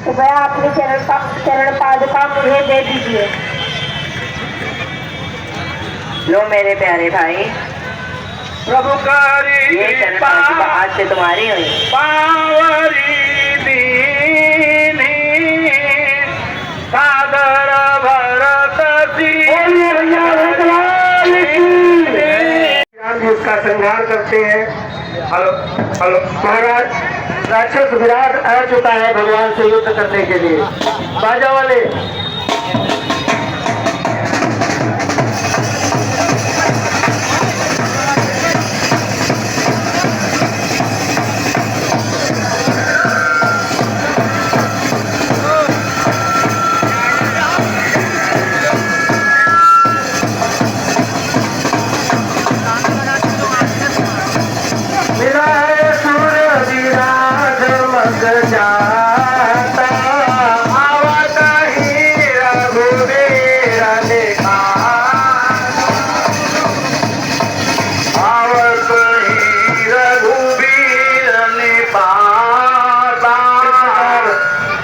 कृपया अपनी चरण पादुका मुझे दे दीजिए। लो मेरे प्यारे भाई, प्रभु करी ये चरण पादुका आज से तुम्हारी हुई। पावरी दीनी सादर भरत उसका संहार करते हैं। हेलो हेलो महाराज, राक्षस विराट आ चुका है भगवान से युद्ध करने के लिए। बाजा वाले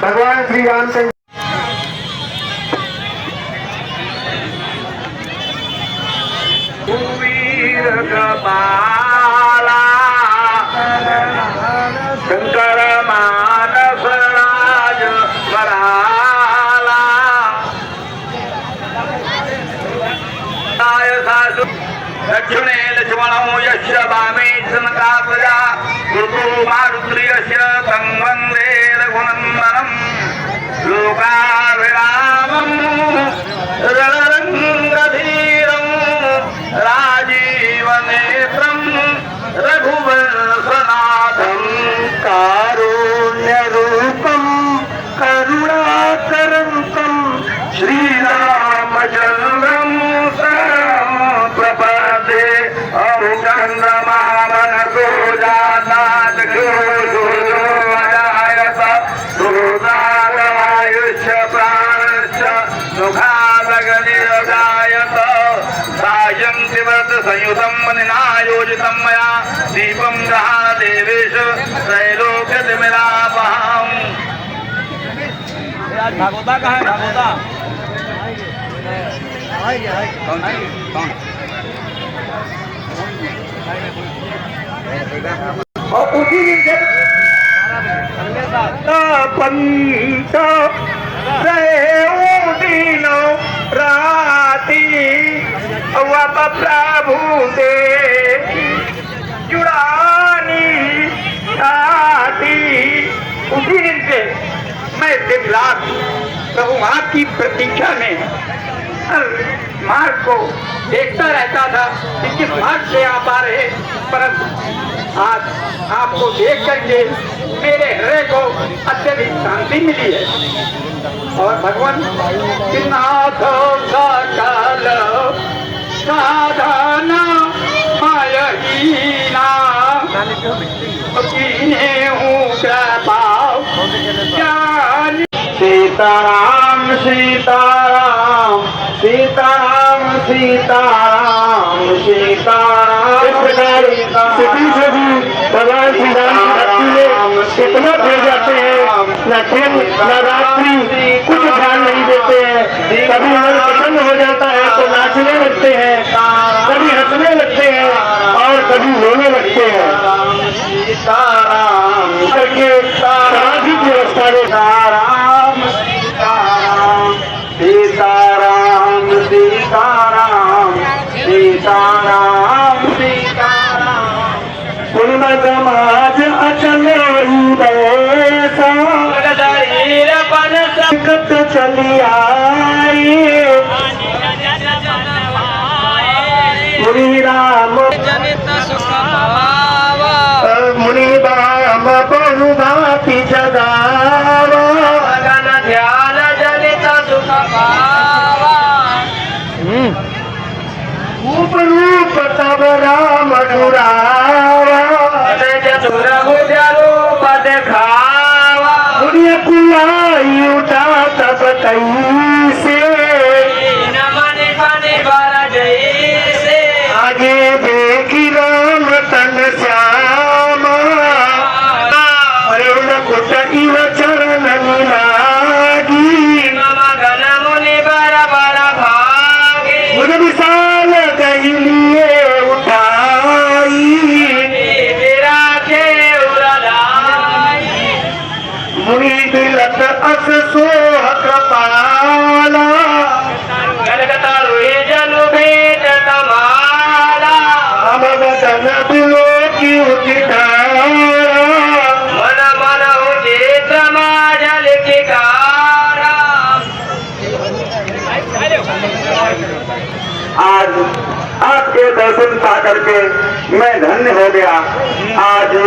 भगवान श्री रामचंद्र वीर कपाला शंकर मानस राज वराला सासु दक्षिणे लक्ष्मणो यस्य वामे सनका प्रजा ऋतु मारुत्र्यस्य तं वन्दे रघुनन्दनं लोकाभिरामं रणरङ्गधीरं राजीवनेत्रं रघुवंशनाथं कारुण्यरूपं करुणाकरन्तं श्रीरामचन्द्रं प्रपदे चन्द्रमामनसो जातात् सुहृदायुष्य प्राणश्च सुखादगनिरजायत सायन्ति व्रत संयुतं निनायोजितं मया दीपं गहा देवेश त्रैलोक्यतिमिरापहम्। भागवता कहाँ है? भागवता और उसी दिन से पंत दिनो राती वप प्रभु दे जुड़ानी आती। उसी दिन से मैं दिन रात प्रभु माँ की प्रतीक्षा में मार्ग को देखता रहता था कि किस मार्ग से आप आ रहे, परंतु आज आपको देख करके मेरे हृदय को अत्यधिक शांति मिली है। और भगवान नाथ सकल साधना मायहीना कीन्हे हूँ कृपा ज्ञान। सीताराम सीताराम सीताराम सीताराम सीताराम। इस प्रकार सभी भगवान श्री राम की भक्ति में इतना दे जाते हैं, न दिन न रात्रि कुछ ध्यान नहीं देते हैं। कभी मन प्रसन्न हो जाता है तो नाचने लगते हैं, कभी हंसने लगते हैं और कभी रोने लगते हैं। सीताराम करके समाधि की अवस्था में सीताराम सीताराम सीताराम सीताराम सीताराम। उन्मत समाज अचल संकट चली आई मुनि राम मुनि राम बहु भांति जगावा ध्यान जनित सुख पावा। रूप रूप तब राम जुरावा रूप दिखावा। मुनि कुआई उठा तब कैसे आगे देखी राम तन श्यामा अरुण कुट इव चरण नीला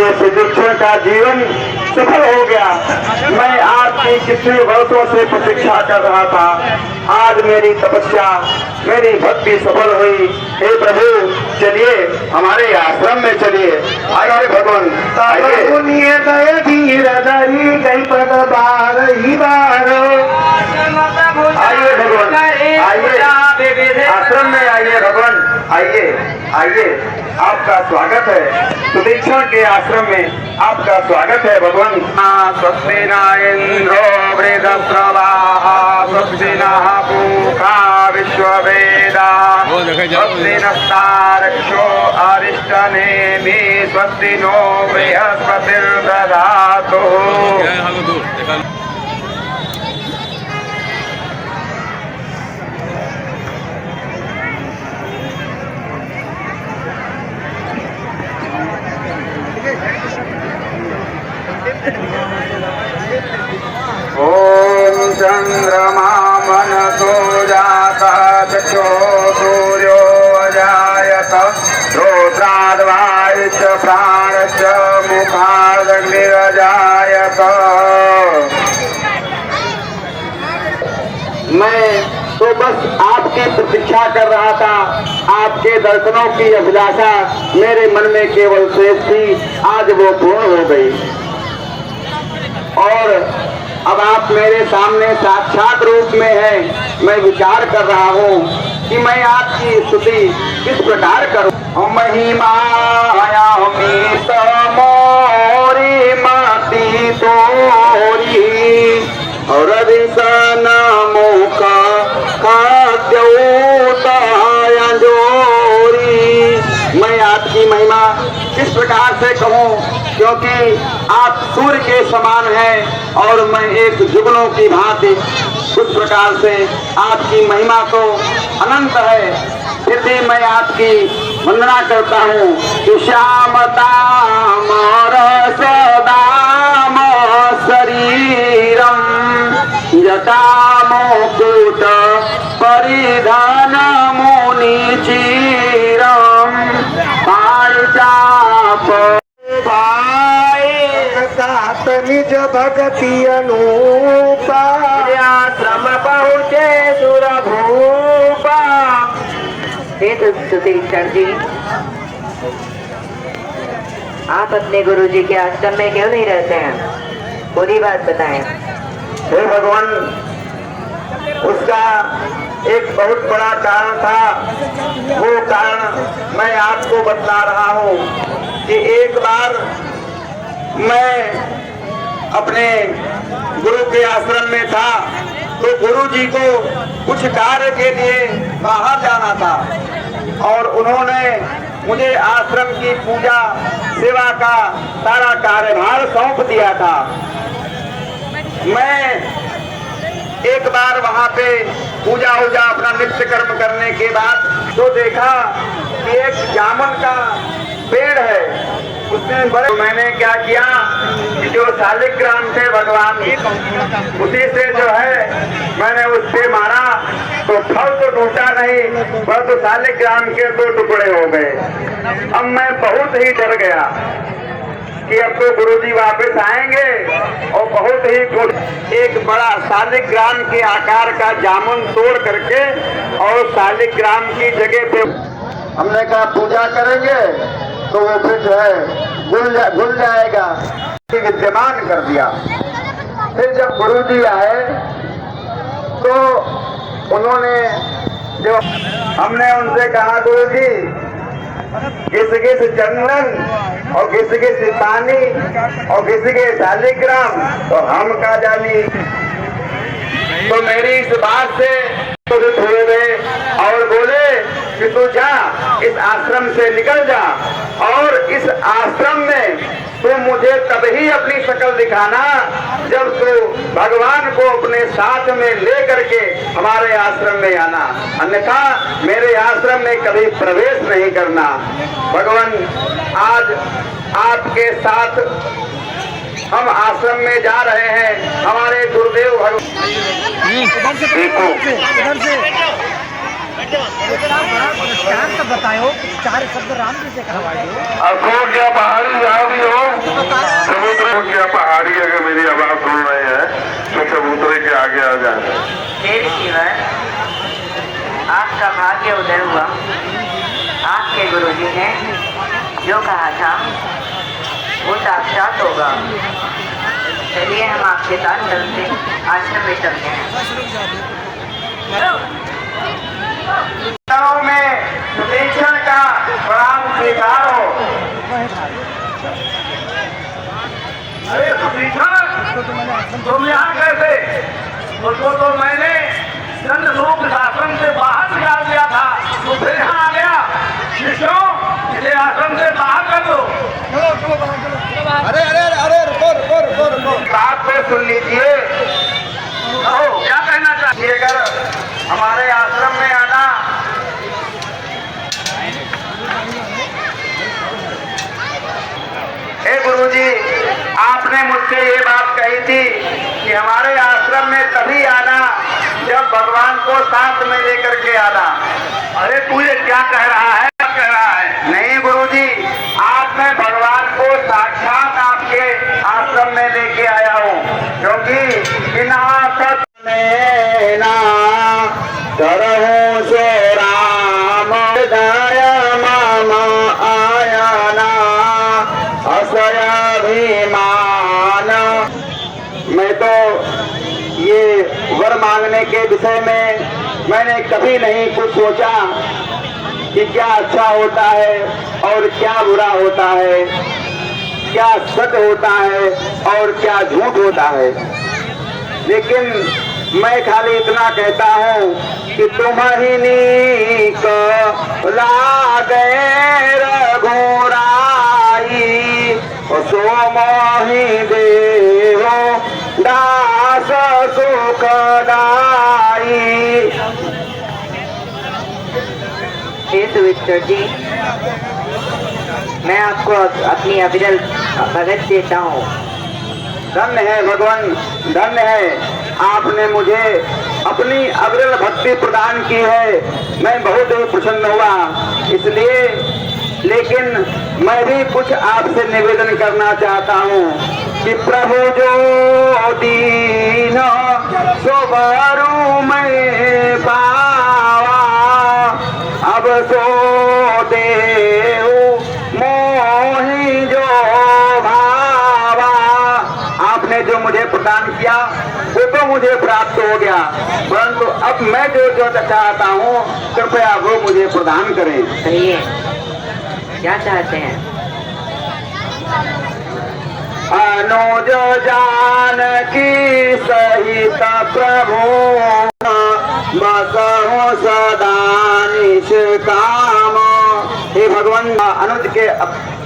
ये सुदीक्षण का जीवन सफल हो गया। मैं आपकी कितने वर्षों से प्रतीक्षा कर रहा था, आज मेरी तपस्या, मेरी भक्ति सफल हुई। हे प्रभु, चलिए हमारे आश्रम में चलिए। आइए भगवान, आइए। सुनिए दया धीर धरी गई पद बार ही बार। आइए भगवान, आइए आश्रम में आइए भगवान, आइए आइए, आपका स्वागत है। सुदीक्षण के आश्रम में आपका स्वागत है भगवान। स्वस्ति न इंद्रो वृद्धप्रवाः, स्वस्ति नः पूषा विश्ववेदाः, स्वस्ति नस्तारक्षो अरिष्टनेमि, स्वस्ति नो बृहस्पतिर्दधातु। ओम चंद्रमा मनसो जातः चक्षो सूर्यो अजायत, श्रोत्राद्वायुश्च प्राणश्च मुखादग्निरजायत। मैं तो बस आपकी प्रतीक्षा कर रहा था। आपके दर्शनों की अभिलाषा मेरे मन में केवल शेष थी, आज वो पूर्ण हो गई। और अब आप मेरे सामने साक्षात रूप में हैं। मैं विचार कर रहा हूँ कि मैं आपकी स्तुति किस प्रकार करूँ। महिमाया मोरी माती तोरी और मुखा जोरी। मैं आपकी महिमा किस प्रकार से कहूँ, क्योंकि आप सूर्य के समान हैं और मैं एक जुगनों की भांति। उस प्रकार से आपकी महिमा तो अनंत है, फिर भी मैं आपकी वंदना करता हूँ कि श्यामताम रसदाम शरीरम जटामुकुट परिधान मुनि चीरम पारिजाप निज भक्ति अनूपा, आश्रम पहुँचे सुरभूपा। हे सुदीक्षण जी, आप अपने गुरु जी के आश्रम में क्यों नहीं रहते हैं? पूरी बात बताएं। हे भगवान, उसका एक बहुत बड़ा कारण था। वो कारण मैं आपको बतला रहा हूँ कि एक बार मैं अपने गुरु के आश्रम में था, तो गुरु जी को कुछ कार्य के लिए बाहर जाना था और उन्होंने मुझे आश्रम की पूजा सेवा का सारा कार्यभार सौंप दिया था। मैं एक बार वहां पे पूजा वूजा अपना नित्य कर्म करने के बाद तो देखा कि एक जामुन का पेड़ है, उसमें बड़े। मैंने क्या किया कि जो शालिग्राम थे भगवान, उसी से जो है मैंने उस पे मारा, तो फल तो टूटा नहीं, परंतु शालिग्राम के 2 टुकड़े हो गए। अब मैं बहुत ही डर गया कि अब तो गुरुजी वापस आएंगे और बहुत ही एक बड़ा शालिग्राम के आकार का जामुन तोड़ करके और शालिग्राम की जगह पे हमने कहा पूजा करेंगे तो वो फिर जो है घुल जाएगा, विद्यमान कर दिया। फिर जब गुरुजी आए तो उन्होंने जो हमने उनसे कहा, गुरुजी घिस चंदन और घिस पानी और घिस शालिग्राम तो हम का जानी। तो मेरी इस बात से हुए थे और बोले कि तू जा, इस आश्रम से निकल जा और इस आश्रम में तू मुझे तभी अपनी शक्ल दिखाना जब तू भगवान को अपने साथ में ले करके हमारे आश्रम में आना, अन्यथा मेरे आश्रम में कभी प्रवेश नहीं करना। भगवान, आज आपके साथ हम आश्रम में जा रहे हैं। हमारे गुरुदेव भगवान, देखो अशोक या पहाड़ी जहाँ भी हो, कबूतर या पहाड़ी अगर मेरी आवाज सुन रहे हैं तो कबूतरे के आगे आ जाए। देव शिवर, आपका भाग्य उदय हुआ। आपके गुरुजी ने जो कहा था वो साक्षात होगा। चलिए हम आपके साथ चलते आश्रम में चलते हैं। में सुदीक्षण का प्रणाम स्वीकार हो। अरे सुदीक्षण, तुम यहाँ कैसे? उसको तो मैंने चंद्रलोक आश्रम से बाहर निकाल दिया था, तो फिर यहाँ आ गया। शिष्यों, इसे आश्रम से बाहर कर दो। अरे रुको। बात तो सुन लीजिए। क्या कहना चाहिए? अगर हमारे आश्रम में आना गुरुजी, आपने मुझसे ये बात कही थी कि हमारे आश्रम में तभी आना जब भगवान को साथ में लेकर के आना। अरे तू ये क्या कह रहा है? नहीं गुरुजी, आज मैं भगवान को साक्षात आपके आश्रम में लेके आया हूँ, क्योंकि बिना सत ना करहूं सो राम दया मामा आया ना असयाभिमान। मैं तो ये वर मांगने के विषय में मैंने कभी नहीं कुछ सोचा कि क्या अच्छा होता है और क्या बुरा होता है, क्या सत्य होता है और क्या झूठ होता है। लेकिन मैं खाली इतना कहता हूँ कि तुम्हारी को लागे रघुराई सो मोहि देहो दास सुखदाई। हे सुवित्र जी, मैं आपको अपनी अविरल भगत देता हूँ। धन्य है भगवान, धन्य है। आपने मुझे अपनी अविरल भक्ति प्रदान की है, मैं बहुत ही प्रसन्न हुआ। इसलिए लेकिन मैं भी कुछ आपसे निवेदन करना चाहता हूँ कि प्रभु जो दीन सोबरू में पावा, अब सो देहु मोहि जो भावा। आपने जो मुझे प्रदान किया वो तो मुझे प्राप्त हो गया, परंतु अब मैं जो चाहता हूँ कृपया वो मुझे प्रदान करें। कहिए क्या चाहते हैं? अनुज जानकी सहित प्रभु बसहु सदा निष्काम। हे भगवान, अनुज के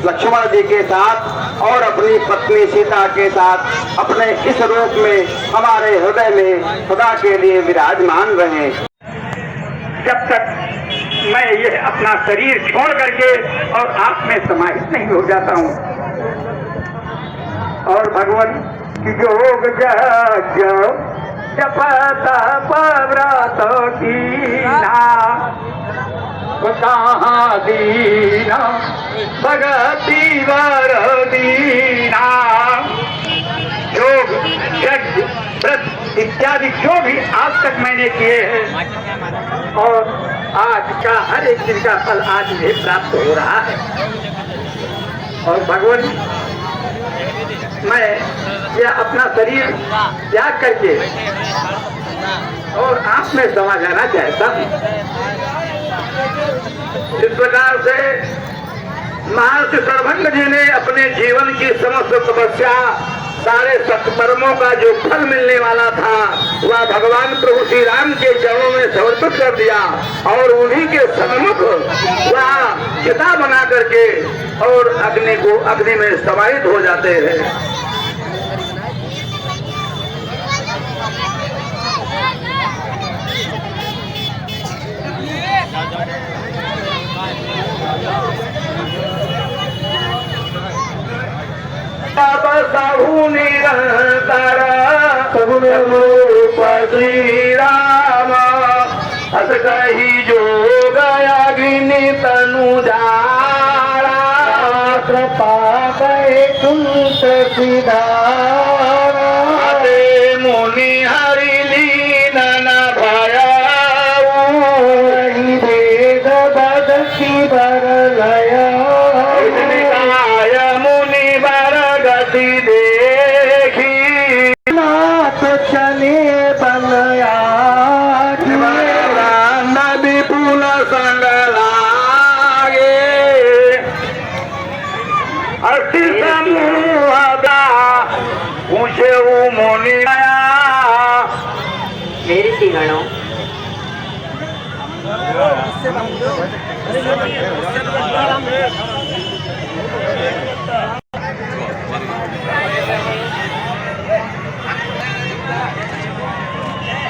लक्ष्मण जी के साथ और अपनी पत्नी सीता के साथ अपने इस रूप में हमारे हृदय में सदा के लिए विराजमान रहे। जब तक मैं ये अपना शरीर छोड़ करके और आप में समाहित नहीं हो जाता हूँ। और भगवान की योग जप तप व्रत कीना कहाँ दीना भगति वर दीना। योग यज्ञ व्रत इत्यादि जो भी आज तक मैंने किए हैं और आज का हर एक दिन का फल आज मुझे प्राप्त हो रहा है। और भगवान, मैं यह अपना शरीर त्याग करके और आप में समा जाना चाहता हूँ। इस प्रकार से महर्षि सर्वभंग जी ने अपने जीवन की समस्त तपस्या, सारे सत्कर्मों का जो फल मिलने वाला था वह भगवान प्रभु श्री राम के चरणों में समर्पित कर दिया और उन्हीं के सम्मुख वह चिता बना करके और अग्नि में समाहित हो जाते हैं। सबहु निरंतर रूप श्री राम बस कही जो गया गिनी तनु जारा कृपा गए कुंत सिधारा अरे मुनि हरि लीन न भया वेद बदसी बर लया निकाय मुनि बर गति देखी नाथ चले बनया नदी पुल संग लागे अति समूहदा पूछे वो मुनि मेरे सी गणों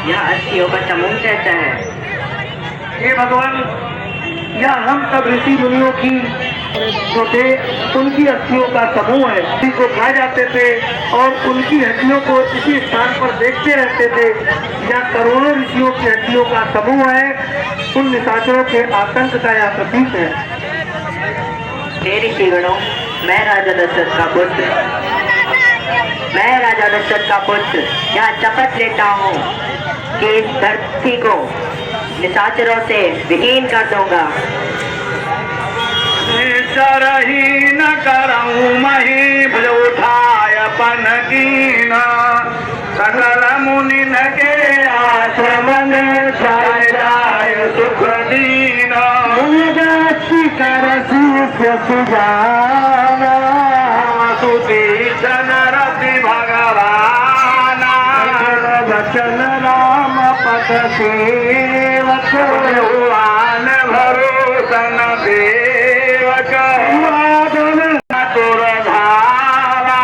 यह अस्थियों का समूह कहता है। हे भगवान, यह हम सब ऋषि मुनियों की जो थे उनकी अस्थियों का समूह है। इसी को खा जाते थे और उनकी हड्डियों को इसी स्थान पर देखते रहते थे। यह करोड़ों ऋषियों की हड्डियों का समूह है। उन निशाचरों के आतंक का यह प्रतीक है। हे ऋषिगणों, मैं राजा दशरथ का पुत्र यहाँ शपथ लेता हूँ कि इस धरती को निशाचरों से विहीन कर दूंगा। चरही न करऊँ मही भज उठाय पन कीन सकल मुनि के आश्रमन जाय सुख दीन कर सुजाना सुती रति भगवान वचन राम पद सेवक भगवान भरोसन देवक तुर धारा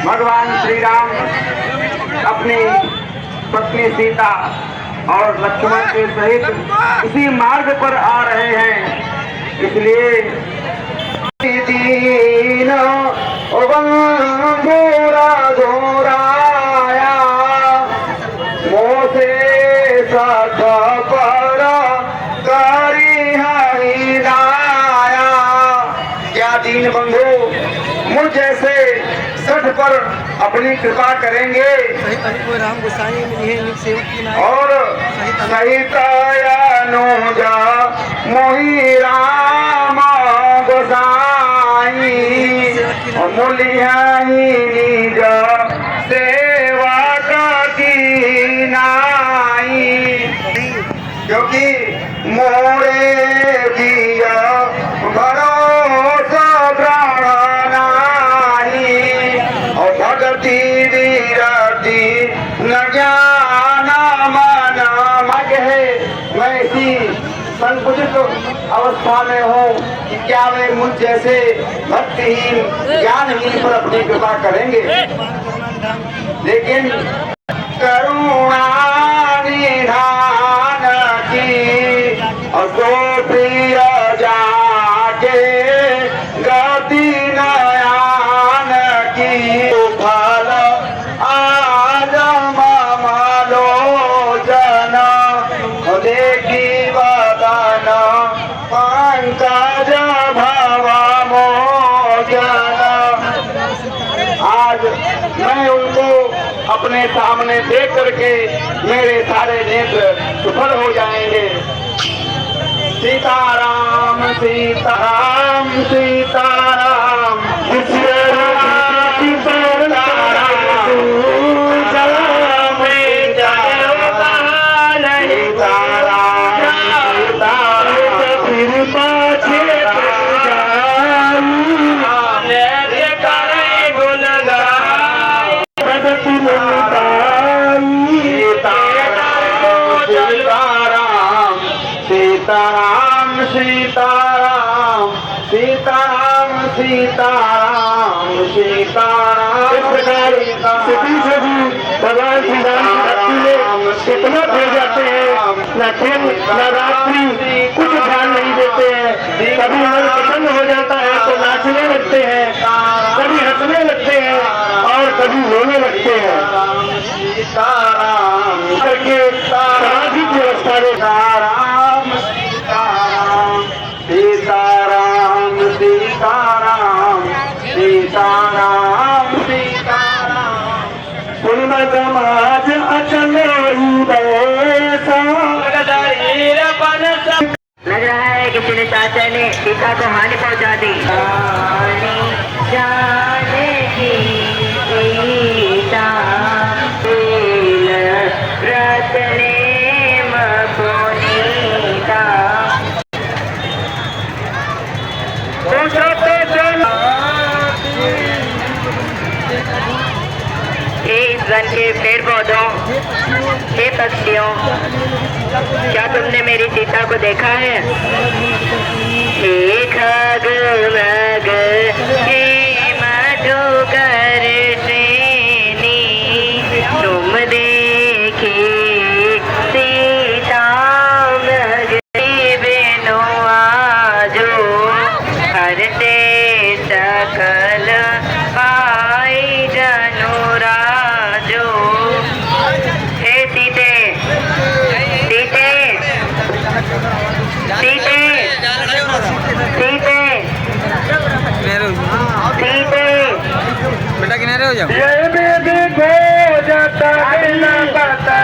भगवान श्री राम अपनी पत्नी सीता और लक्ष्मण के सहित इसी मार्ग पर आ रहे हैं। इसलिए दीन बंधुरा घोराया मोसे सठ पर करी हरिदाया। क्या दीन बंधु मुझ जैसे सठ पर अपनी कृपा करेंगे और सहित अनुजा मोहि राम गोसाई मूल्यही निज सेवक की नाई। क्योंकि मोरे दिया भरोसा प्राण नाई और भगति विरति न ज्ञान मन मग है। मैं इसी संकुचित अवस्था में हूँ कि क्या वे मुझ जैसे भक्तिहीन ज्ञानहीन पर अपनी कृपा करेंगे। लेकिन करुणा निधान की और तो प्रिय जाके गति नयान की फल आज ममलोचन देखी वदन पंकज भव मोचन। आज मैं उनको अपने सामने देख करके मेरे सारे नेत्र सफल हो जाएंगे। सीताराम सीताराम सीताराम सीताराम सीताराम सीताराम सीताराम सीताराम। इस प्रकार सभी भगवान श्री राम की भक्ति में कितना खो जाते हैं। न दिन न रात्रि कुछ ध्यान नहीं देते हैं। कभी मन प्रसन्न हो जाता है तो नाचने लगते हैं, कभी हंसने लगते हैं और कभी रोने लगते हैं। सीताराम करके सामाजिक व्यवस्था में सीताराम सीताराम सीताराम सीताराम सीताराम पूर्ण समाज अचल लग रहा है किसी ने चाचा ने सीता को हानि पहुंचा दी। जाने की सीता व्रत नेम पुनीता। इस वन के पेड़ पौधों, हे पक्षियों, क्या तुमने मेरी सीता को देखा है? हे खग मग हे मधुकर श्रेणी, तुम देखे सीता मग बिनु आजो, हरते सकल पाई जनुराजो। हे सीते सीते सीते सीते सीते बेटा किनारे हो जाओ। ये बेबी को जाता बिना पता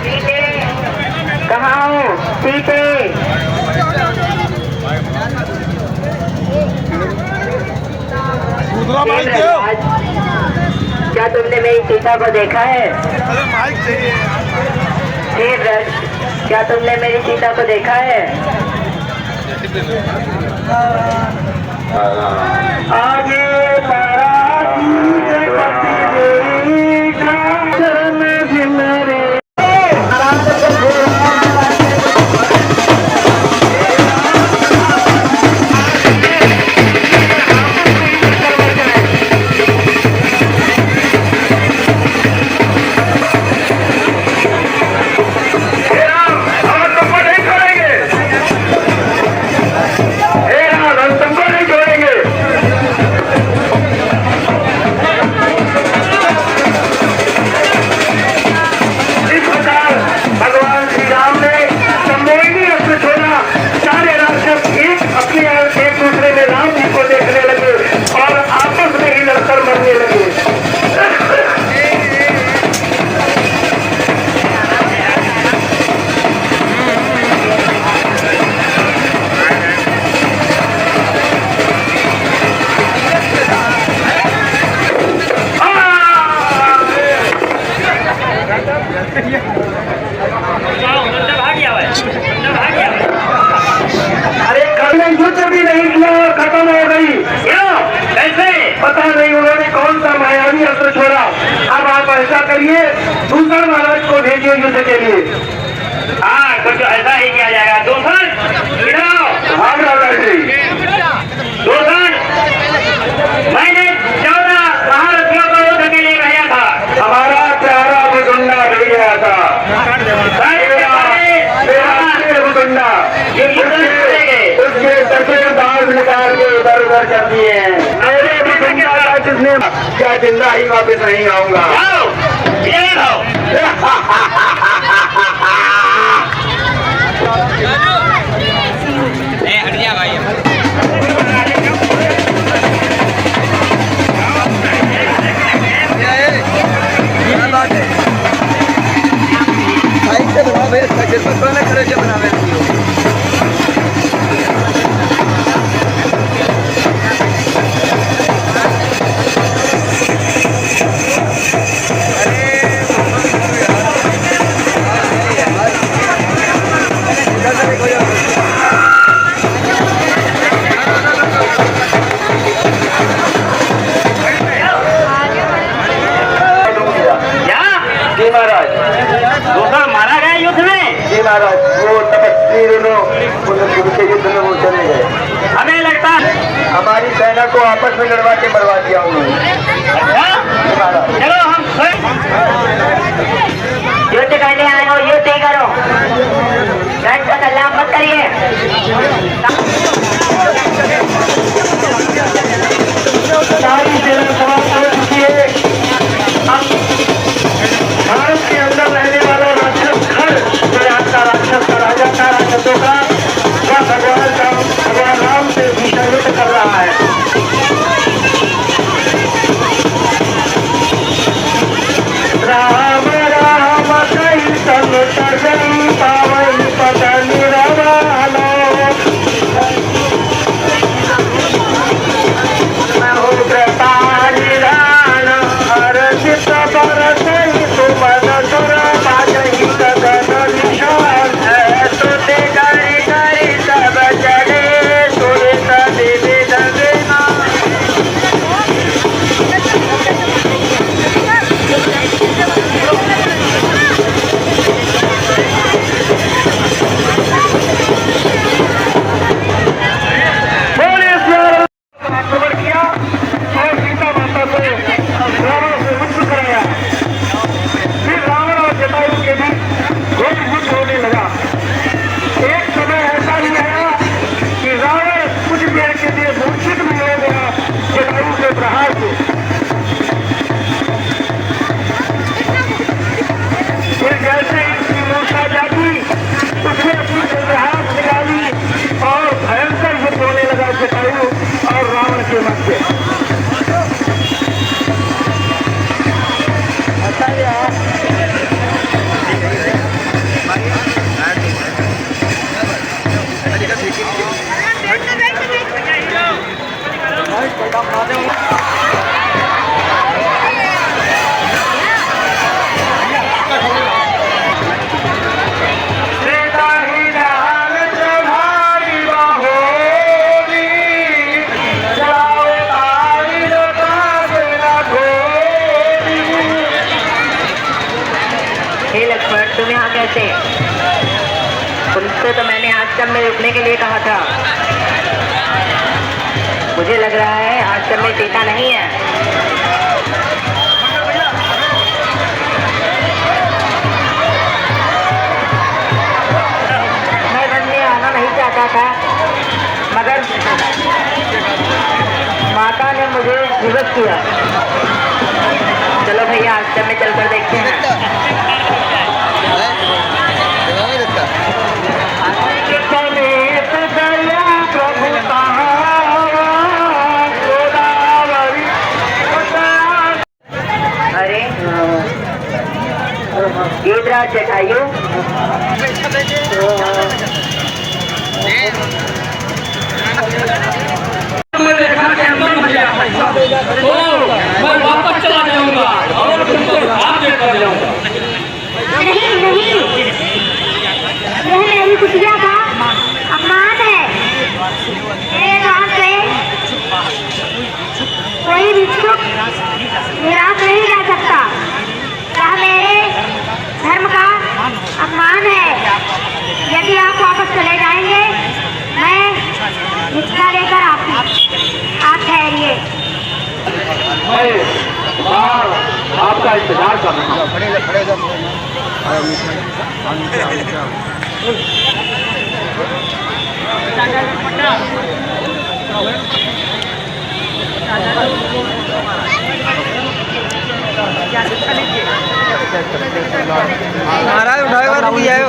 सीते कहाँ हो सीते? दूसरा माइक दो। क्या तुमने मेरी सीता को देखा है? अरे माइक चाहिए। हे व्रत, क्या तुमने मेरी सीता को देखा है? आगे दूसर महाराज को भेजिए युद्ध के लिए। हाँ, कुछ ऐसा ही किया जाएगा। दूसर हाँ दादा जी, दूसर मैंने 14 महारथियों को युद्ध के लिए भेजा था। हमारा प्यारा बुजुंडा भेजा था। बुजुंडा उसके सफेद दाग निकाल के उधर उधर कर दिए हैं। मेरे बुजुंडा का जिसने क्या जिंदा ही वापस नहीं आऊंगा। हट जा भाई। क्या बात है? साइड से बनाओ भाई, सिर पर कोने खड़े से बनावे। महाराज वो तपस्वी उनके युद्ध में वो चले गए। हमें लगता है हमारी सेना को आपस में लड़वा के मरवा दिया उन्होंने। चलो हम युद्ध करने आए हो, युद्ध ही करो, रथ का सलाम मत करिए। सारी सेना समाप्त हो चुकी है। जटायु और रावण के मध्य। हे लक्ष्मण, तुम यहाँ कैसे? तुमसे तो मैंने आश्रम में रुकने के लिए कहा था। मुझे लग रहा है आश्रम में सीता नहीं है। मैं वन में आना नहीं चाहता था, मगर माता ने मुझे विवश किया। चलो भैया, आश्रम में चलकर देखते हैं। अरे गीतराज जटायु, मैं वापस चला जाऊंगा और तुमको भाग कर जाऊंगा। नहीं नहीं, यह मेरी कुटिया का अपमान है। मेरे गांव से कोई भिक्षुक निराश नहीं जा सकता। यह मेरे धर्म का अपमान है। यदि आप वापस चले जाएंगे, मैं भिक्षा लेकर आप ठहरिए। आपका इंतजार कर रहा हूँ। महाराज उठाएगा रुक जाओ।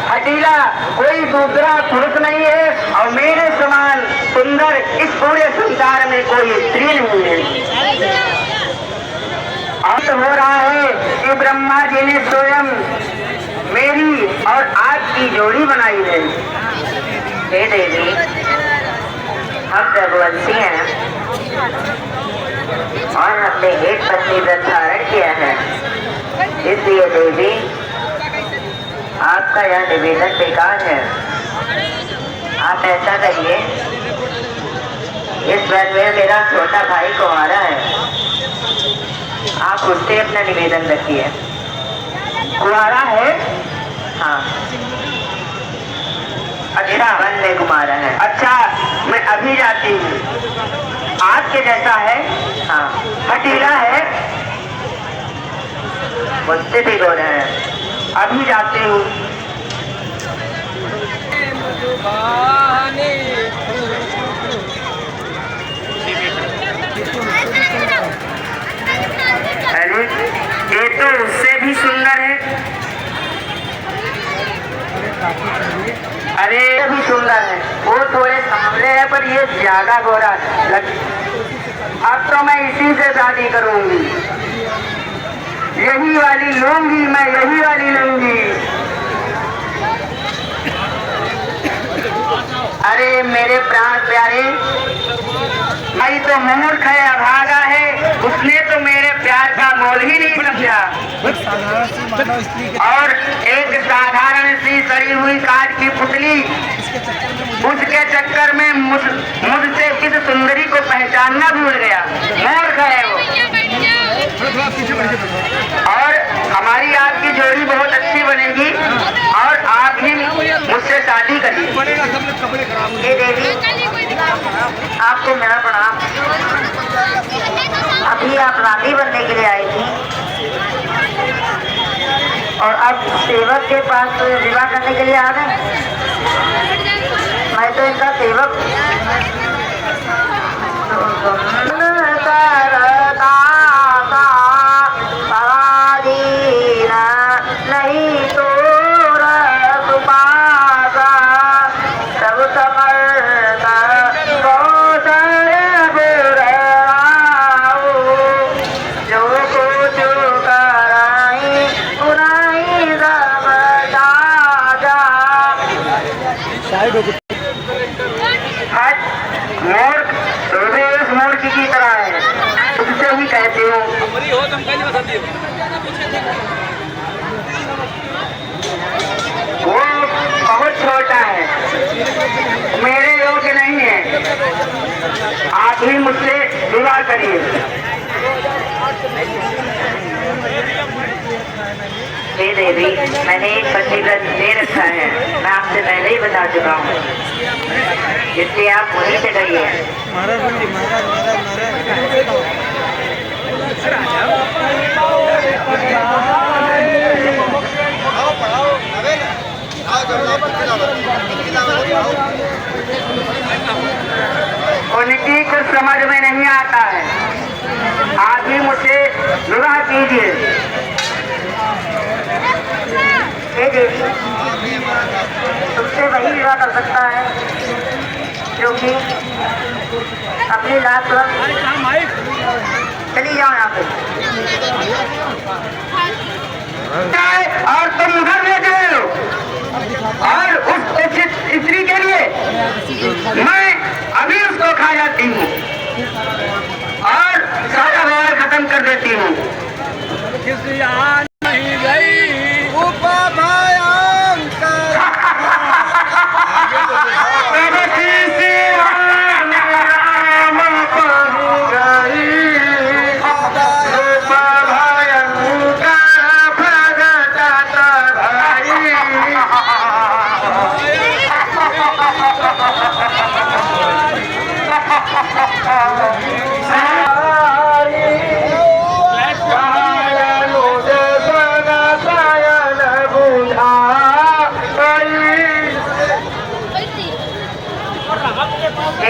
हटीला कोई दूसरा पुरुष नहीं है और मेरे समान सुंदर इस पूरे संसार में कोई स्त्री नहीं है। अब हो रहा है कि ब्रह्मा जी ने स्वयं मेरी और आपकी जोड़ी बनाई है। हे देवी, हम रघुवंशी हैं और हमने एक पत्नी व्रत धारण किया है। इसलिए देवी, आपका यह निवेदन बेकार है। आप ऐसा करिए, इस वन में मेरा छोटा भाई कुंवारा है, आप उससे अपना निवेदन रखिए। कुंवारा है? हाँ। अच्छा, वन में कुंवारा है। अच्छा, मैं अभी जाती हूँ। आपके जैसा है? हाँ। हटीला है? मुझसे भी बोल रहे हैं। अभी जाते हूँ। अरे, ये तो उससे भी सुंदर है। अरे भी सुंदर है, वो थोड़े सांवले है पर ये ज्यादा गोरा है। अब तो मैं इसी से शादी करूंगी, यही वाली लूंगी, मैं यही वाली लूंगी। अरे मेरे प्राण प्यारे, भाई तो मूर्ख है, अभागा है, उसने तो मेरे प्यार का मोल ही नहीं समझा और एक साधारण सी सड़ी हुई काठ की पुतली, उसके चक्कर में मुझसे किस सुंदरी को पहचानना भूल गया। मूर्ख है वो। और हमारी आपकी जोड़ी बहुत अच्छी बनेगी और आप ही मुझसे शादी करिए। ये देवी, आपको मेरा प्रणाम। अभी आप रानी बनने के लिए आई थी और अब सेवक के पास विवाह करने के लिए आ गए। मैं तो इनका सेवक नहीं तो सब समर्थ जो कुछ कराई उनाई सब दादा। मूर्ख इस मूर्ख की तरह है, उससे ही कहती हूँ। वो बहुत छोटा है, मेरे योग्य नहीं है, आप ही मुझसे विवाह करिए। हे देवी, मैंने एक पतिव्रत दे रखा है, मैं आपसे पहले ही बता चुका हूँ, इसलिए आप वहीं से करिए। उनकी कुछ समझ में नहीं आता है, आप ही मुझसे विवाह कीजिए। हे देवी, तुमसे वही विवाह कर सकता है जो कि अपनी लात पर चली जाओ यहाँ पे और तुम घर ले जाओ। और उस स्त्री के लिए मैं अभी उसको खा जाती हूँ और सारा व्यवहार खत्म कर देती हूँ।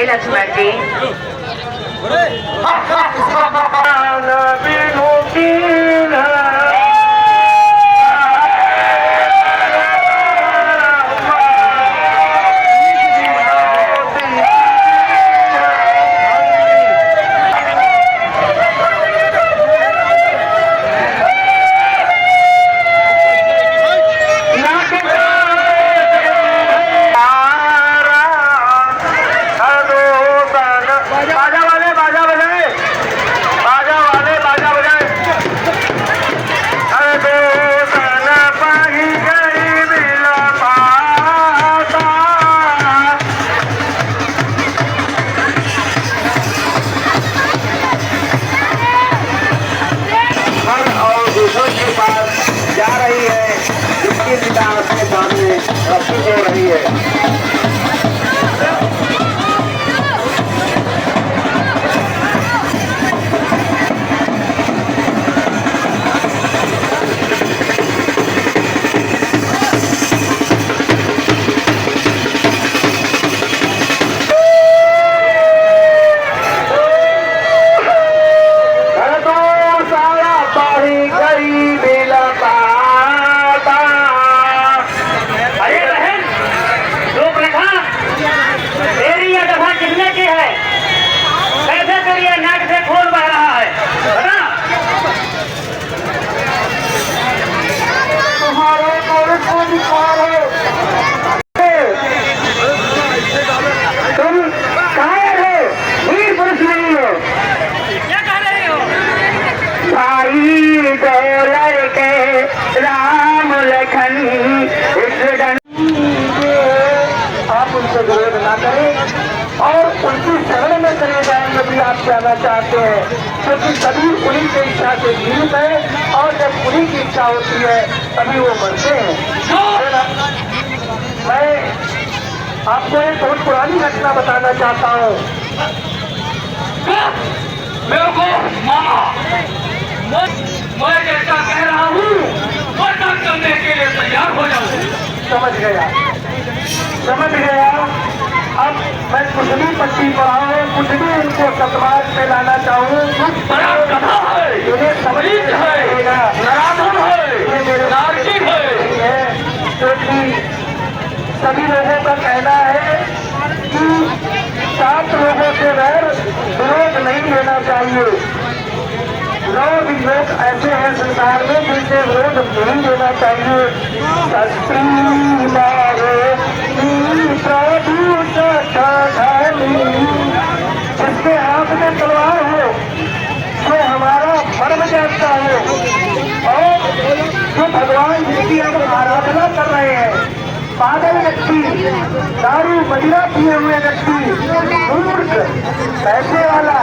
लक्ष्मण जी, जा रही है, जिसकी पिता अपने सामने रस्सी दे रही है। जाना चाहते हैं, क्योंकि सभी उन्हीं की इच्छा से जीवित है और जब उन्हीं की इच्छा होती है तभी वो मरते हैं। मैं आपको एक बहुत पुरानी घटना बताना चाहता हूँ। मेरे को मामा मैं जैसा कह रहा हूँ मर्डर करने के लिए तैयार हो जाओ। समझ गया, समझ गया। अब मैं कुछ भी पट्टी पढ़ाऊँ, कुछ भी उनको सतमार्ग पे लाना चाहूँ, बड़ा कथा है, इन्हें समझ है, नराधम है, नारकिक है। क्योंकि सभी लोगों का कहना है कि 7 लोगों से वैर विरोध नहीं लेना चाहिए। 9 लोग ऐसे हैं संसार में जिनसे विरोध नहीं लेना चाहिए। शस्त्री मारो प्रभु जिसके हाथ में तलवार हो, जो हमारा मर्म जानता हो, और जो भगवान जिसकी हम आराधना कर रहे हैं, पागल व्यक्ति, दारू मदिरा पिए हुए व्यक्ति, मूर्ख, पैसे वाला,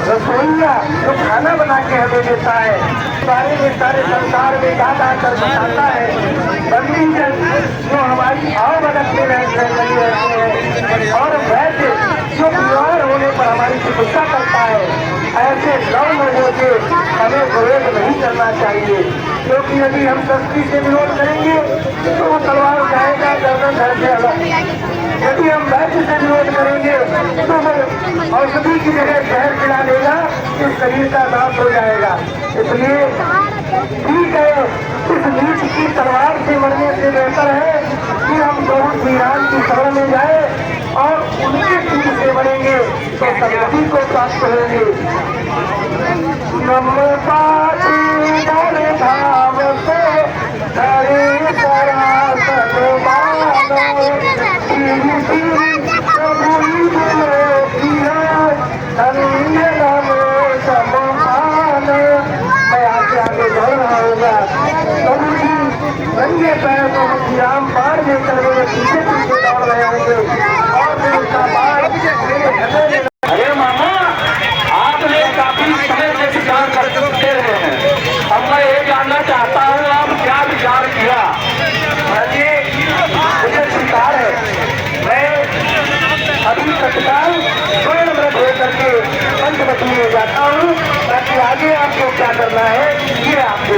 रसोईया जो खाना बना के हमें देता है, सारे में सारे संसार में गाता कर बताता है, बंदी जन जो हमारी भाव भगत में लगे रहते हैं, और वैसे जो बीमार होने पर हमारी चिकित्सा करता है, ऐसे 9 लोगों से हमें विरोध नहीं करना चाहिए। क्योंकि यदि हम शस्त्री से विरोध करेंगे तो वो तलवार उठाएगा, गर्दन धड़ से अलग। यदि हम वैद्य से विरोध करेंगे तो वो औषधि की जगह जहर खिला देगा, इस शरीर का नाश हो जाएगा। इसलिए ठीक है, इस नीच की तलवार से मरने से बेहतर है कि हम गौर वीरान की शरण में जाए और उनके तीर से मरेंगे तो सदगति को प्राप्त होंगे। नमपाती धाम से हरे पराशर मानो, मैं आगे बढ़ रहा होगा। नंगे पैर को विराम बाढ़ लेकर मेरे पीछे पीछे दौड़ रहे होंगे और फिर उसका बाढ़ मेरे घने में। अरे मामा, आपने काफी समय से विचार करते रहे हैं। अब मैं ये जानना चाहता हूँ आप क्या विचार किया। मुझे स्वीकार है, मैं अभी तत्काल स्वर्ण व्रत होकर के पंचवटी में जाता हूँ, ताकि आगे आपको क्या करना है ये आपको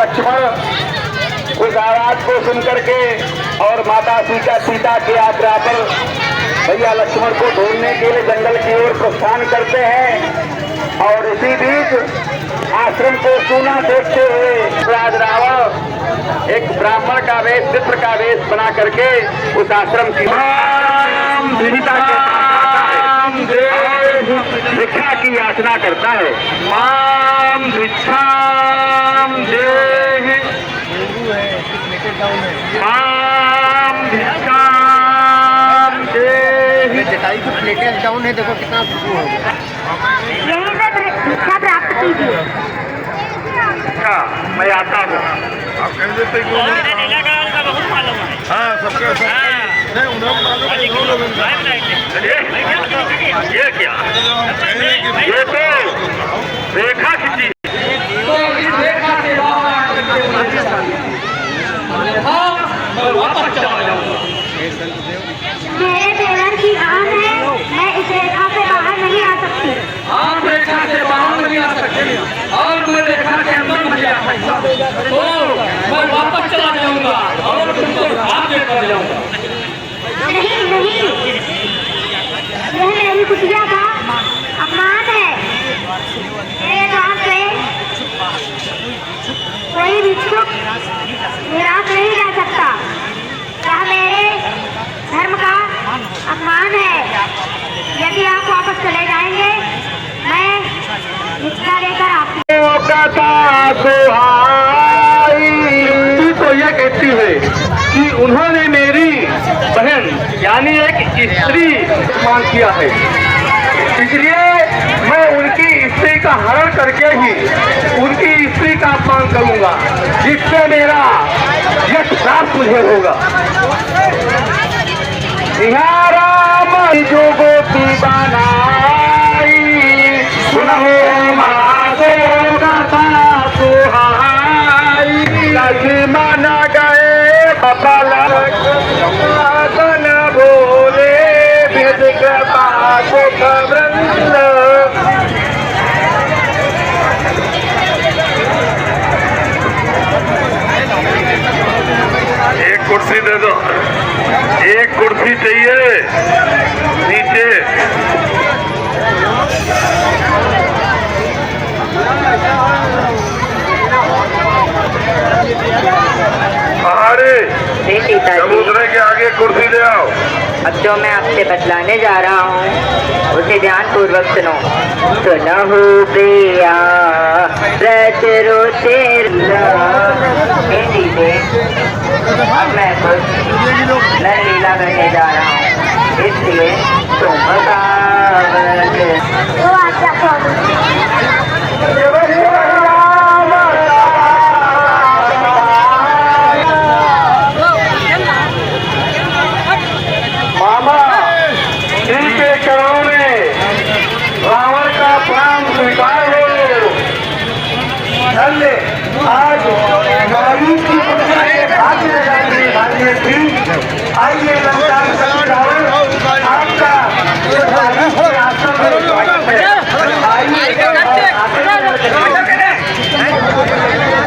लक्ष्मण उस आवाज को सुन करके और माता सीता के आग्रह पर भैया लक्ष्मण को ढूंढने के लिए जंगल की ओर प्रस्थान करते हैं। और इसी बीच आश्रम को सूना देखते हुए राज रावण एक ब्राह्मण का वेश, चित्र का वेश बना करके उस आश्रम की सीता के भिक्षा की याचना करता है। माम भिक्षाम देहि, माम भिक्षाम देहि। चटाई की प्लेटें डाउन है, देखो कितना यहीं से भिक्षा प्राप्त कीजिए। अच्छा, मैं आता हूँ। आप कह देते हाँ सबके ये क्या, ये तो रेखा खींची। तो इस रेखा से मैं वापस चला जाऊंगा। मेरे देवर की आन है, मैं इस रेखा से बाहर नहीं आ सकती। आप रेखा से बाहर नहीं आ सकते और मैं रेखा के अंदर नहीं आ सकता, तो मैं वापस चला जाऊंगा और तुमको भाग कर जाऊंगा। नहीं नहीं, यह मेरी कुटिया का अपमान है। मेरे द्वार पे कोई भिक्षुक निराश नहीं रह सकता। यह मेरे धर्म का अपमान है। यदि आप वापस चले जाएंगे, मैं भिक्षा लेकर आपकी तो यह कहती है कि उन्होंने मेरी बहन यानी एक स्त्री अपमान किया है, इसलिए मैं उनकी स्त्री का हरण करके ही उनकी स्त्री का अपमान करूंगा, जिससे मेरा यश प्राप्त मुझे होगा। यहाँ राम जो गोपी बनाई, सुनो माते कथा सुहाई। लक्ष्मण गए बबल बोले भेद वृंद। एक कुर्सी दे दो, एक कुर्सी चाहिए नीचे। समुद्र के आगे कुर्सी ले आओ। अब जो मैं आपसे बतलाने जा रहा हूँ उसे ध्यान पूर्वक सुनो। सुनहु प्रिया रच रोते अब मैं कुछ नर लीला करने जा रहा हूँ, इसलिए तुम मामा इनके चरणों में रावण का प्राण स्वीकार हो। धन्य आज नारी की भाग्य भाग्य थी। आइए लंका रावण आपका आश्रम में स्वागत है।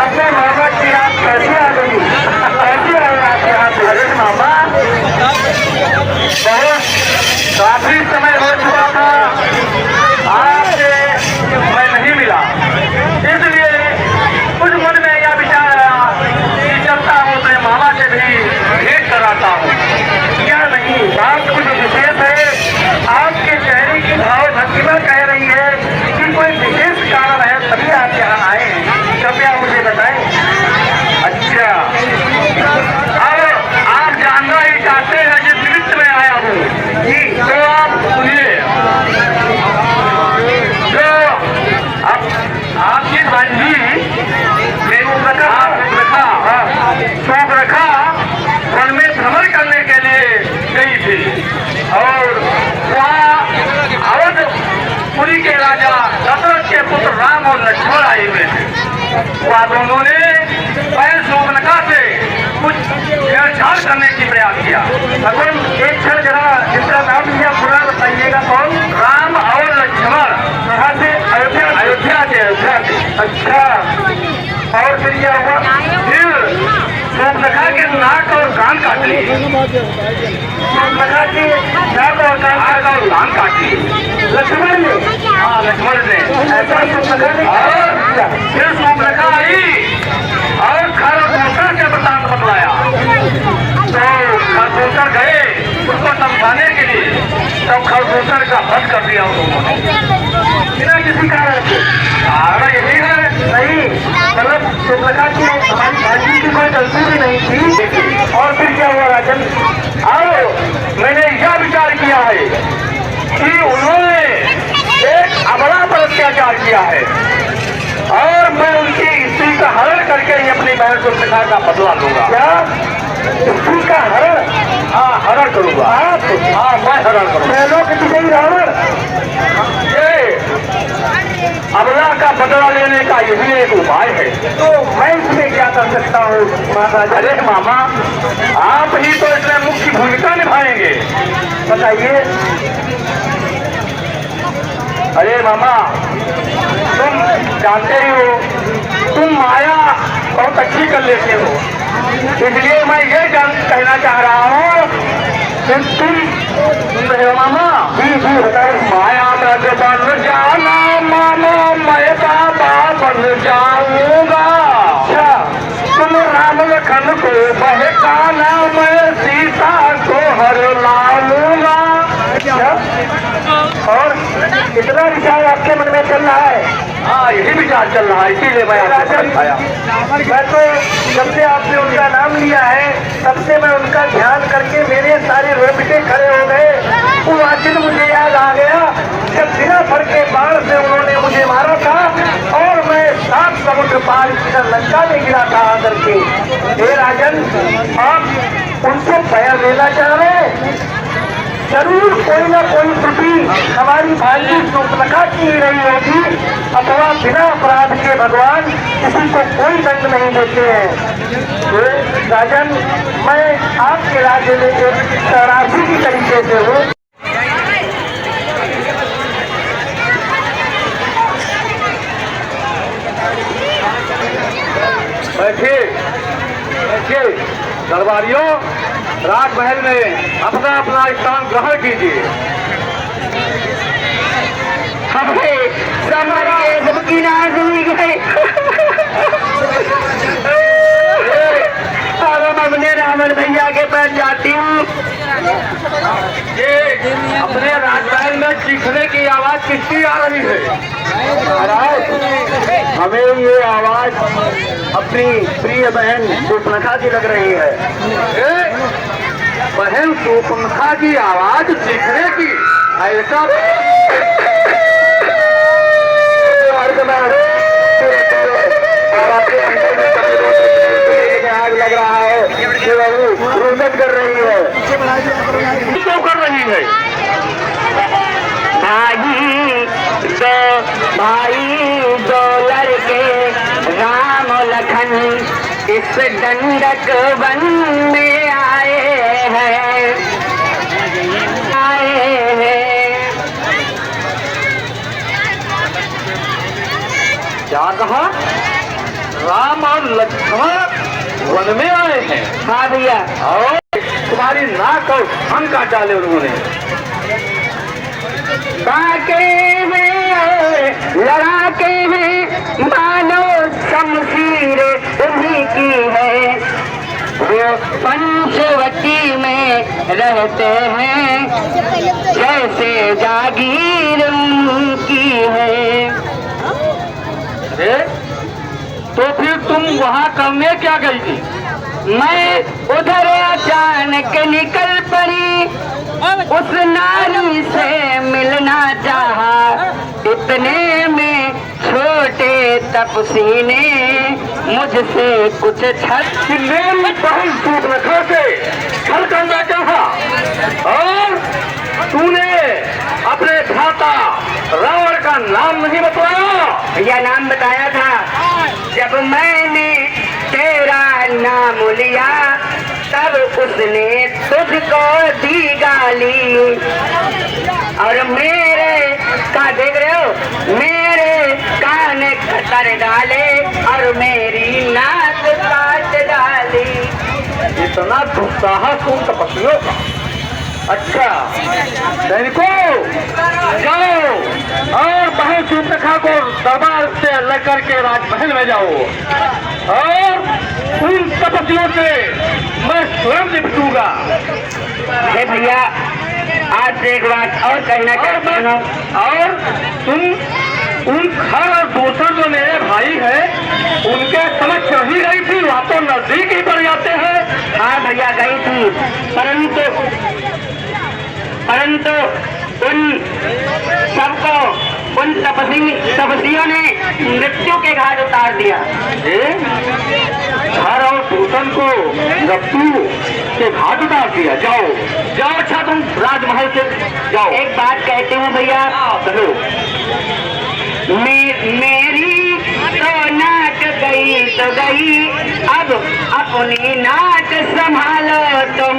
अपने मामा की रात कैसे आ गई, कैसे आए आपके हाथ? अरे मामा बहुत काफी समय हो चुका था, आपसे मैं नहीं मिला, इसलिए कुछ मन में यह विचार आया कि चलता हूँ अपने मामा से भी भेंट कराता हूँ। क्या नहीं, बात कुछ विशेष है। आपके चेहरे की भाव भक्तिमा कह रही है कि कोई विशेष कारण है, तभी आप यहाँ आए हैं। कृपया मुझे बताएं। अच्छा, अब आप जानना ही चाहते हैं जिस निमित्त में आया हूँ जी, तो आप सुनिए। जो अब आपकी बंदी रखा वन में भ्रमण करने के लिए गई थी और वहाँ अवधपुरी के राजा दशरथ के पुत्र राम और लक्ष्मण आए हुए थे। वह दोनों ने पहले शोभनका से कुछ छेड़छाड़ करने की प्रयास किया। भगवान एक क्षण जरा जिसका नाम लिया पूरा बताइएगा। कौन? राम और लक्ष्मण। कहाँ से? अयोध्या से। अच्छा, और फिर यह हुआ कान काट लिए, सूर्पनखा के नाक और कान काट लिए लक्ष्मण ने। हाँ, लक्ष्मण ने। ऐसा सूर्पनखा ने फिर सूर्पनखा आई और खरगोशा के वृत्तांत बतलाया। तो खरगोशा गए उसको समझाने के लिए, तब खरगोशा का वध कर दिया उन लोगों ने बिना किसी कारण के। कारण यही है। नहीं, मतलब सूर्पनखा की हमारी भाजी की कोई गलती भी नहीं थी। और फिर क्या हुआ राजन? और मैंने यह विचार किया है कि उन्होंने एक अबला पर अत्याचार किया है और मैं उनकी स्त्री का हरण करके ही अपनी बहन सूर्पनखा का बदला लूंगा। क्या स्त्री का हरण? हाँ, हरण करूंगा। आप? हाँ, मैं हरण करूंगा। महलों के विजयी रावण। ये अबला का बदला लेने का यही एक उपाय है। तो मैं इसमें क्या कर सकता हूँ महाराज? अरे मामा, आप ही तो इसमें मुख्य भूमिका निभाएंगे। बताइए। अरे मामा, तुम जानते ही हो, तुम माया बहुत अच्छी कर लेते हो, इसलिए मैं ये कहना चाह रहा हूँ कि तुम सुन रहे हो मामा? जी बताओ। माया मत बन जाना मानो, मैं बाबा बन जाऊंगा। अच्छा, तुम राम लखन को बहकाना, मैं सीता को हर लाऊंगा। अच्छा, और इतना विचार आपके मन में चल रहा है? हाँ, यही विचार चल रहा है, इसीलिए मैं आपको बताया। मैं तो जब से आपने उनका नाम लिया है तब से मैं उनका ध्यान करके मेरे सारे रोंगटे खड़े हो गए। वो दिन मुझे याद आ गया जब बिना फर के बाण से उन्होंने मुझे मारा था और मैं 7 समुद्र पार इधर लंका में गिरा था आकर के। हे राजन, आप उनसे भय लेना चाह रहे हैं? जरूर कोई ना कोई त्रुटि हमारी भाई सूर्पनखा की ही रही होगी, अथवा बिना अपराध के भगवान किसी को कोई दंड नहीं देते हैं। तो राजन, मैं आपके राज्य में एक शराबी की तरीके से हूँ। बैठिए, बैठिए। दरबारियों, राजमहल में अपना अपना स्थान ग्रहण कीजिए। हमें समरिए सबकी नाज हुई गई। अब हम अपने रावण भैया के पास जाती हूँ। ये अपने राजमहल में चीखने की आवाज किसकी आ रही है? महाराज, हमें ये आवाज अपनी प्रिय बहन सूर्पनखा की लग रही है। बहन सूर्पनखा की आवाज चीखने की? ऐसा आग लग रहा है, रुदन कर रही है। क्यों कर रही है? भाई दो लड़के राम लखन इस दंडक वन में आए हैं। क्या कहा? राम और लक्ष्मण वन में आए हैं? हाँ भैया। और तुम्हारी नाक और कान काट डाले उन्होंने। बाके में और लड़ाके में मानो शमशीर उन्हीं की है। वो पंचवटी में रहते हैं जैसे जागीर उनकी है। अरे, तो फिर तुम वहाँ करने क्या गई थी? मैं उधर अचानक निकल पड़ी, उस नारी से मिलना चाहा। इतने में छोटे तपसी ने मुझसे कुछ छल मेरी बहन सूर्पनखा से छल करना चाहा और तूने अपने भ्राता रावण का नाम नहीं बताया? यह नाम बताया था। जब मैंने तेरा नाम लिया तब उसने तुझको दी गाली और मेरे का देख रहे हो, मेरे कान कतर डाले और मेरी नाक काट डाली। इतना दुस्साहस उन तपस्वियों का। अच्छा सैनिकों, जाओ और बहन सूर्पनखा को दरबार से अलग करके राजमहल में जाओ और उन तपस्वियों से मैं स्वयं निपटूंगा। अरे भैया, आज एक बात और कहना चाहता हूँ। और तुम उन खर और दूसर जो मेरे भाई हैं उनके समक्ष रही गई थी, वहाँ तो नजदीक ही पड़ जाते हैं। हाँ भैया, गई थी, परंतु उन सबको उन तपस्वियों ने मृत्यु के घाट उतार दिया। खर और दूषण को मृत्यु के घाट उतार दिया। जाओ जाओ, अच्छा तुम राजमहल से जाओ। एक बात कहती हूँ भैया, कहो। मेरी तो नाच गई तो गई, अब अपनी नाच संभालो तुम।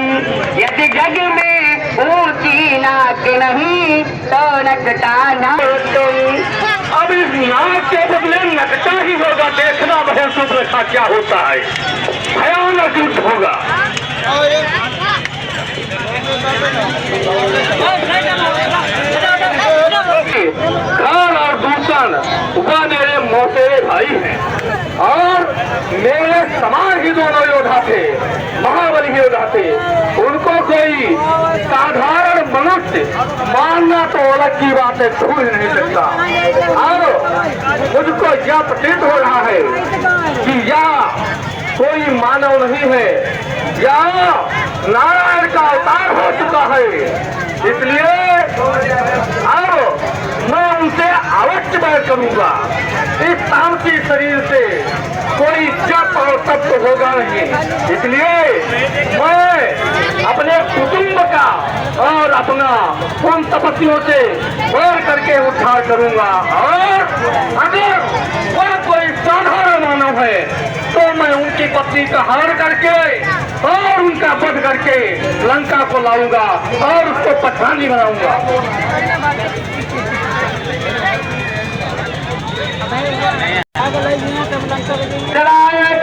यदि जग में ऊंची नाच नहीं तो नचटाना तुम। अब इस नाच के बदले नकटा ही होगा। देखना बहन सूर्पनखा क्या होता है। भयानक युद्ध होगा। खर और दूषण वह मेरे मौसेरे भाई हैं और मेरे समान ही दोनों योद्धा थे, महाबली योद्धा थे। उनको कोई साधारण मनुष्य मानना तो अलग की बात है, भूल नहीं सकता। और मुझको यह प्रतीत हो रहा है कि यह कोई मानव नहीं है, यह नारायण का अवतार हो चुका है। इसलिए अब मैं उनसे अवश्य बैर करूंगा। इस तामसी शरीर से कोई जप और तप तो होगा नहीं। इसलिए मैं अपने कुटुंब का और अपना उन तपस्वियों से बैर करके उद्धार करूंगा। और अगर वह कोई साधारण मानव है तो मैं उनकी पत्नी का हरण करके और उनका वध करके लंका को लाऊंगा और उसको पठानी बनाऊंगा।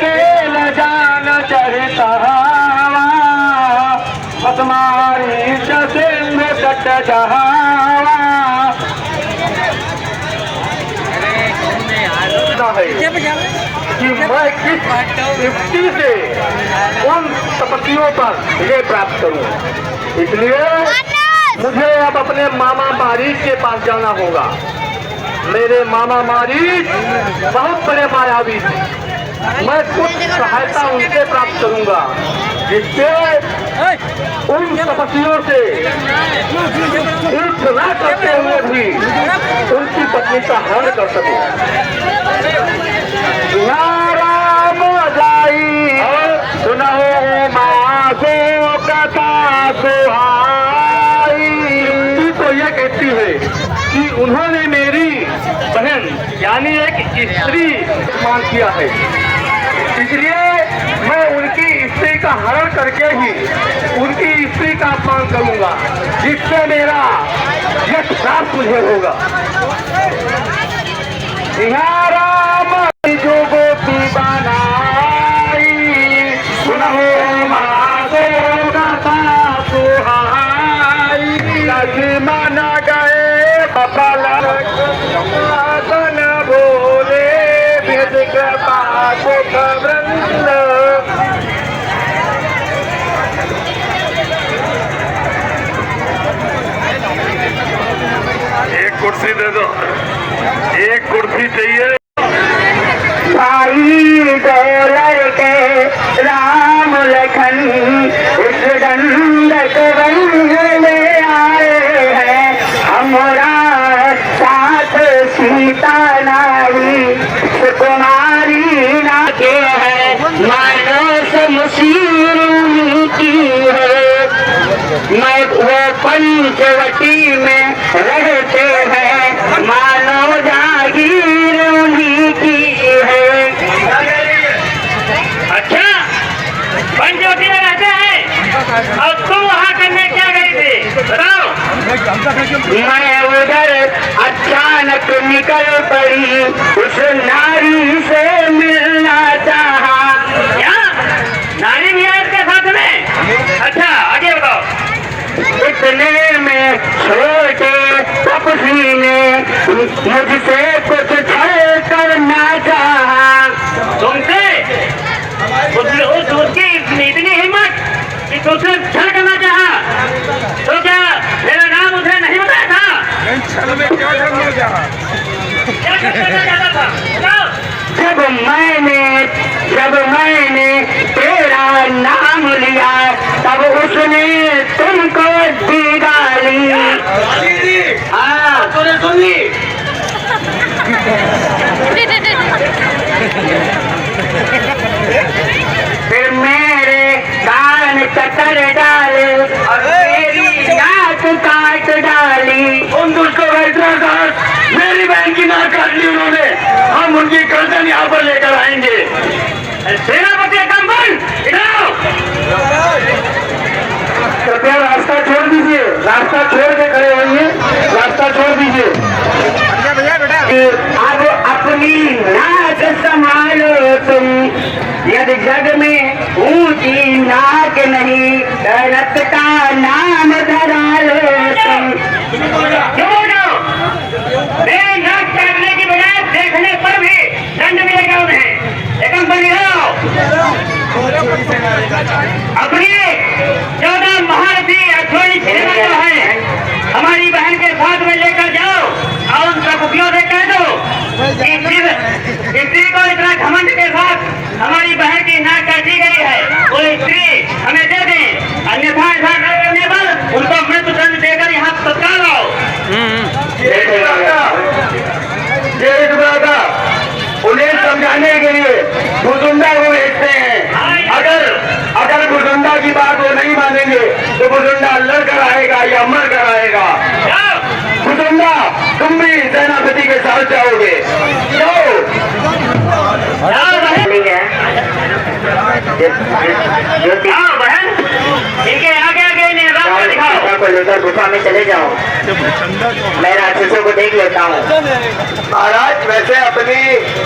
के न जान चढ़ता तुम्हारी सिंह कट जहावा कि मैं किस युक्ति से उन तपस्वियों पर विजय प्राप्त करूं। इसलिए मुझे अब अपने मामा मारीच के पास जाना होगा। मेरे मामा मारीच बहुत बड़े मायावी थे। मैं कुछ सहायता उनसे प्राप्त करूंगा जिससे उन तपस्वियों से युद्ध न करते हुए भी उनकी पत्नी का हरण कर सकूं। नाराम जाई सुनो मासो कथा सुहाई। तो यह कहती है कि उन्होंने मेरी बहन यानी एक स्त्री मान किया है। इसलिए मैं उनकी स्त्री का हरण करके ही उनकी स्त्री का अपमान करूंगा जिससे मेरा यश प्राप्त मुझे होगा। राम जो गोपी बनाई सुनो मासो कथा सुहाई। लक्ष्मण गए बपलन बोले भेद कृपा वृंद। एक कुर्सी दे दो, एक कुर्सी चाहिए। भाई डोलर के राम लखन उस दंडक वन में आए हैं। हमारा साथ सीता नारी सुकुमारी ना के है। मानस मुसीर की है। मैं वो पंचवटी में रहते हैं। मानव जागीर उन्हीं की है। अच्छा, पंचवटी में रहते हैं और तुम वहाँ करने क्या गई थी बताओ। मैं उधर अचानक निकल पड़ी, उस नारी से मिलना चाहा। क्या नारी भी है इसके साथ में? किसी ने मुझसे कुछ छल करना चाहा। तुमसे उसकी इतनी हिम्मत कि तुमसे छल करना चाहा, तो क्या मेरा नाम उसे नहीं बताया था? क्या करना चाहता था? बताओ। जब मैंने तेरा नाम लिया तब उसने तुमको दी गाली। हाँ, तूने सुन ली? फिर मेरे कान कतर डाले और मेरी नाक काट डाली। उन दुष्टों का इतना साहस, मेरी बहन की नाक काट ली उन्होंने। हम उनकी गर्दन यहाँ पर लेकर आएंगे। सेनापति कंबल इधर, कृपया रास्ता छोड़ दीजिए, रास्ता छोड़ के खड़े होइए, रास्ता छोड़ दीजिए। अब अपनी नाक संभालो तुम, यदि जग में ऊंची नाक नहीं दौलत का नाम धरा लो तुम। मेरी नाक काटने की बजाय देखने पर भी दंड मिलेगा उन्हें। एकदम बनी रहो। अपनी 14 महारथी अश्वनी सेना जो है हमारी बहन के साथ में लेकर जाओ और उन प्रभुतियों से कह दो स्त्री को इतना घमंड के साथ हमारी बहन की नाक काटी गई है, वो स्त्री हमें दे दें, अन्यथा ऐसा न करने पर उनको मृत्यु दंड देकर यहाँ तत्काल आओ। उन्हें समझाने के लिए भुजुंडा को भेजते हैं। अगर भुजुंडा की बात वो नहीं मानेंगे तो भुजुंडा लड़कर आएगा या मर कर आएगा। भुजुंडा, तुम भी सेनापति के साथ जाओगे। बहन, इनके आगे आगे इन्हें रास्ता दिखाओ। को लेकर गुफा में चले जाओ, मैं राक्षसों को देख लेता हूँ। महाराज, वैसे अपनी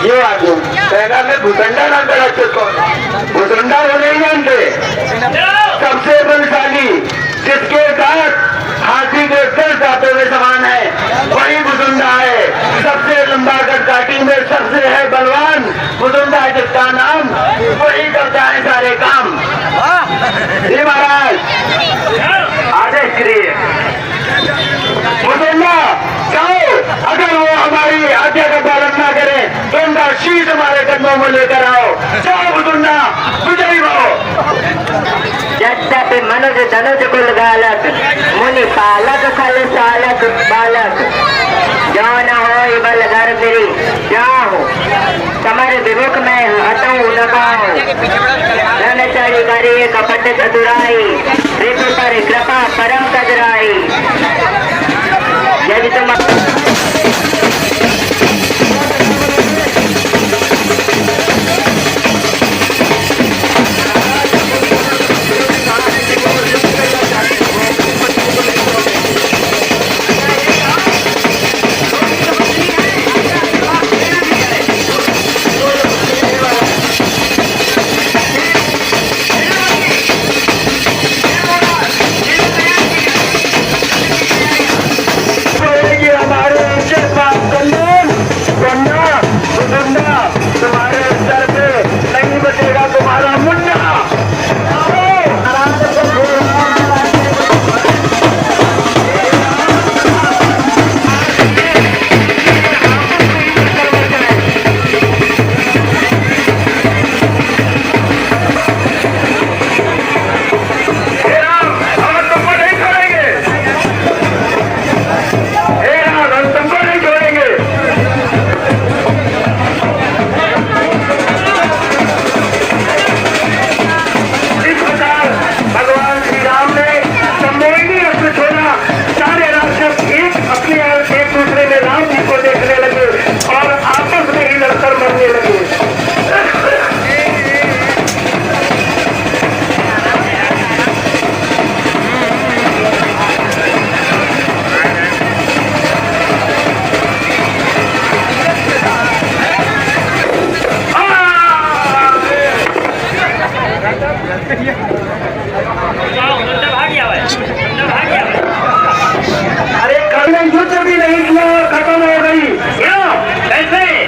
ये आगू सेना में भुजंडा नाम का राक्षस कौन? भुजंडा वो नहीं जानते? सबसे बलशाली, जिसके साथ हाथी के 10 दांतों में समान है, वही भुजुंडा है। सबसे लंबा गढ़घाटी में सबसे है बलवान भुजुंडा, जिसका नाम वही करता है सारे काम। जी महाराज, आदेश करिए। भुजुंडा जाओ, अगर वो हमारी आज्ञा का पालन ना करे तो उनका शीश हमारे कदमों में लेकर आओ। जाओ भुजुंडा, विजयी भव। यद्यपि मनुज धनुज कुल गालक, मुनि पालक खल सालक बालक, जो न हो बल घर गिरी जाओ, समर विमुख में हटऊ न पाओ, धन चढ़ी करिए कपट चतुराई, रिपु पर कृपा परम कजराई। यदि तुम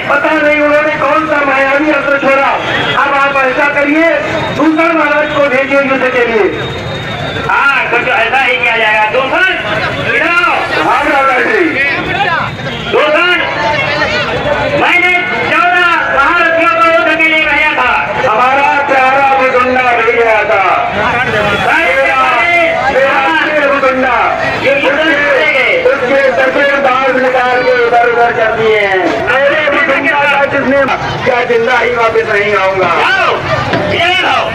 पता नहीं उन्होंने कौन सा मायावी अस्त्र छोड़ा। अब आप ऐसा करिए, दूसर महाराज को भेजिए युद्ध के लिए। हाँ, कुछ ऐसा ही किया जाएगा। दूसर, हाँ दादा जी, दूसर, मैंने 14 महारथियों को युद्ध के लिए भेजा था। हमारा प्यारा भुजुंडा भेज गया था। भुजुंडा उसके सफेद दाग निकाल के इधर उधर कर दिए हैं। मेरे भुजुंडा का जिसने क्या जिंदा ही वापस नहीं आऊंगा। आओ, इधर आओ।